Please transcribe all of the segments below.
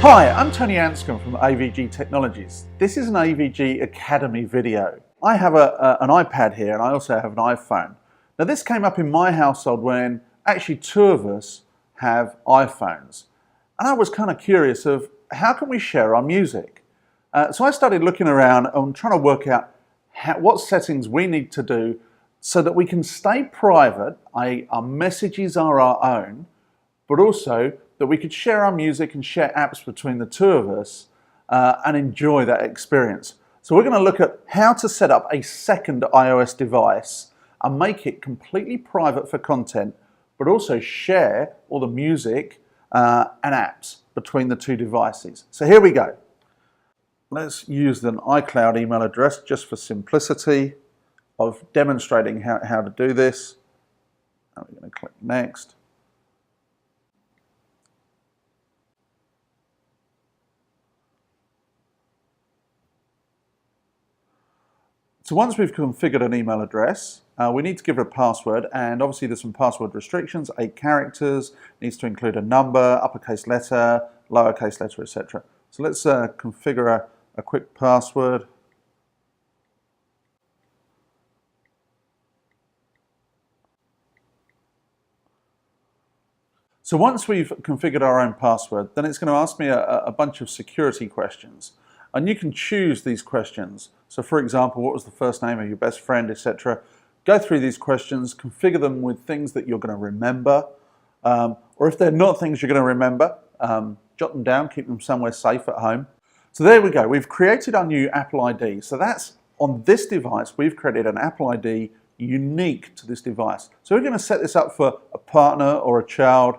Hi, I'm Tony Anscombe from AVG Technologies. This is an AVG Academy video. I have an iPad here and I also have an iPhone. Now this came up in my household when actually two of us have iPhones. And I was kind of curious of how can we share our music? So I started looking around and trying to work out what settings we need to do so that we can stay private, i.e. our messages are our own, but also that we could share our music and share apps between the two of us and enjoy that experience. So we're going to look at how to set up a second iOS device and make it completely private for content, but also share all the music and apps between the two devices. So here we go. Let's use an iCloud email address just for simplicity of demonstrating how to do this. And we're going to click next. So once we've configured an email address, we need to give it a password, and obviously there's some password restrictions, 8 characters, needs to include a number, uppercase letter, lowercase letter, etc. So let's configure a quick password. So once we've configured our own password, then it's going to ask me a bunch of security questions. And you can choose these questions. So for example, what was the first name of your best friend, etc. Go through these questions, configure them with things that you're going to remember. Or if they're not things you're going to remember, jot them down, keep them somewhere safe at home. So there we go. We've created our new Apple ID. So that's on this device, we've created an Apple ID unique to this device. So we're going to set this up for a partner or a child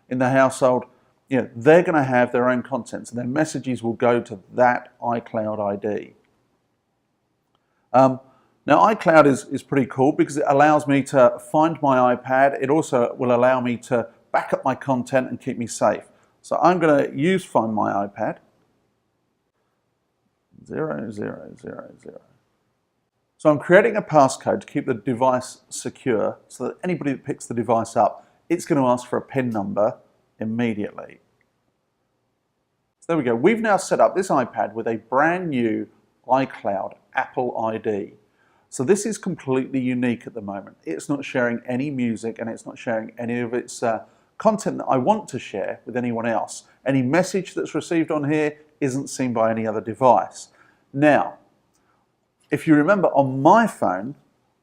in the household. You know, they're going to have their own contents and their messages will go to that iCloud ID. Now iCloud is pretty cool because it allows me to find my iPad. It also will allow me to back up my content and keep me safe. So I'm going to use Find My iPad. 0000. So I'm creating a passcode to keep the device secure so that anybody that picks the device up, it's going to ask for a PIN number immediately. So there we go. We've now set up this iPad with a brand new iCloud Apple ID. So this is completely unique at the moment. It's not sharing any music and it's not sharing any of its content that I want to share with anyone else. Any message that's received on here isn't seen by any other device. Now, if you remember on my phone,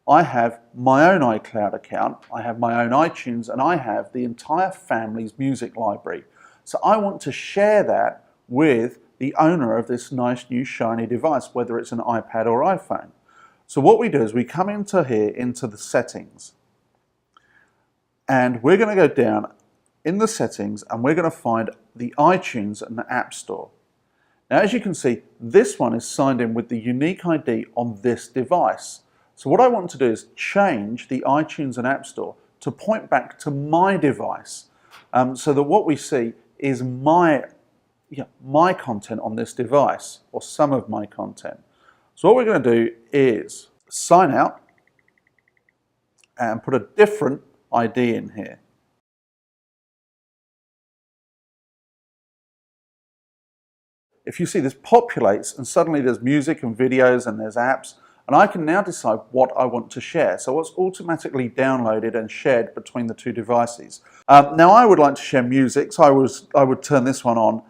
I have my own iCloud account, I have my own iTunes, and I have the entire family's music library. So I want to share that with the owner of this nice new shiny device, whether it's an iPad or iPhone. So what we do is we come into here, into the settings, and we're going to go down in the settings and we're going to find the iTunes and the App Store. Now as you can see, this one is signed in with the unique ID on this device. So what I want to do is change the iTunes and App Store to point back to my device so that what we see is my content on this device, or some of my content. So what we're going to do is sign out and put a different ID in here. If you see, this populates and suddenly there's music and videos and there's apps, and I can now decide what I want to share. So what's automatically downloaded and shared between the two devices. Now I would like to share music, so I would turn this one on.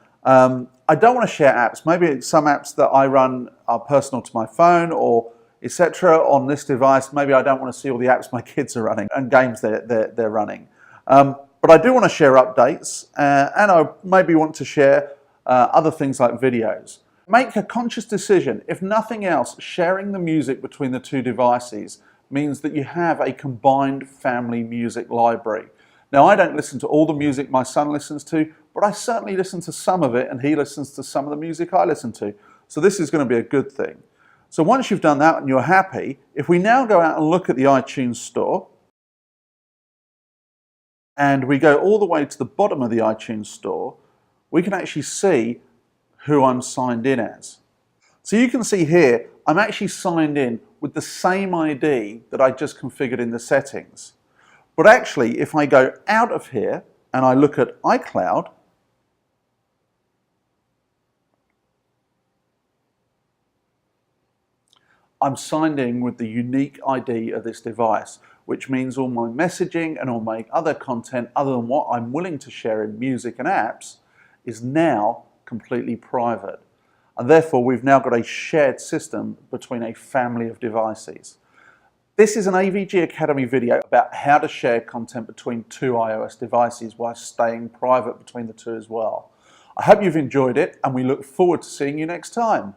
I don't want to share apps. Maybe some apps that I run are personal to my phone or etc. on this device. Maybe I don't want to see all the apps my kids are running and games they're running. But I do want to share updates and I maybe want to share other things like videos. Make a conscious decision. If nothing else, sharing the music between the two devices means that you have a combined family music library. Now I don't listen to all the music my son listens to, but I certainly listen to some of it and he listens to some of the music I listen to. So this is going to be a good thing. So once you've done that and you're happy, if we now go out and look at the iTunes store and we go all the way to the bottom of the iTunes store, we can actually see who I'm signed in as. So you can see here, I'm actually signed in with the same ID that I just configured in the settings. But actually, if I go out of here and I look at iCloud, I'm signed in with the unique ID of this device, which means all my messaging and all my other content other than what I'm willing to share in music and apps is now completely private. And therefore we've now got a shared system between a family of devices. This is an AVG Academy video about how to share content between two iOS devices while staying private between the two as well. I hope you've enjoyed it and we look forward to seeing you next time.